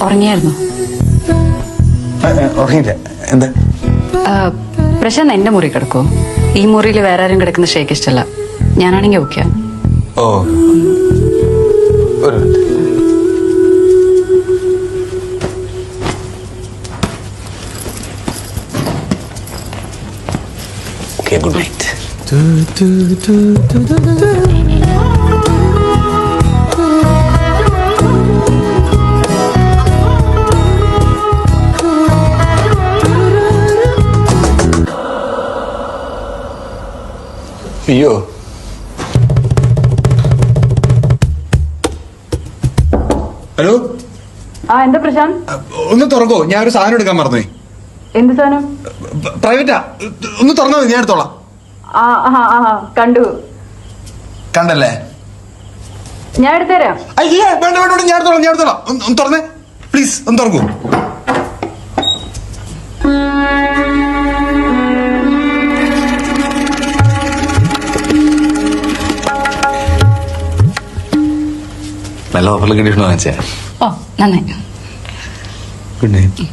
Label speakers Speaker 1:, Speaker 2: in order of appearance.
Speaker 1: ഉറങ്ങിയായിരുന്നു?
Speaker 2: ഉറങ്ങിയില്ല. എന്താ?
Speaker 1: പ്രശാന്ത് എന്റെ മുറി കിടക്കോ? ഈ മുറിയിൽ വേറെ ആരും കിടക്കുന്ന ഷേക്ക് ഇഷ്ടമല്ല. ഞാനാണെങ്കിൽ ഓക്കെ.
Speaker 2: ഓ, ഒരു മിനിറ്റ്. Okay, good night. അയ്യോ, ഹലോ.
Speaker 1: എന്താ പ്രശാന്ത്?
Speaker 2: ഒന്ന് തുറക്കോ, ഞാൻ ഒരു സാധനം എടുക്കാൻ മറന്നു.
Speaker 1: എന്ത് സാധനം?
Speaker 2: പ്രൈവറ്റാ, ഒന്ന് തുറന്നാ മതി, ഞാൻ എടുത്തോളാം.
Speaker 1: കണ്ടു.
Speaker 2: കണ്ടല്ലേ?
Speaker 1: ഞാൻ എടുത്തുതരാം.
Speaker 2: അയ്യേ, വേണ്ട വേണ്ട, ഞാൻ എടുത്തോളാം. ഒന്ന് തുറന്നേ പ്ലീസ്, ഒന്ന് തുറക്കൂ. നല്ല ഓഫറിൽ കിട്ടിയിട്ടുണ്ടോ വാങ്ങിച്ചേ?
Speaker 1: ഓ, നന്നായി.
Speaker 2: Good night.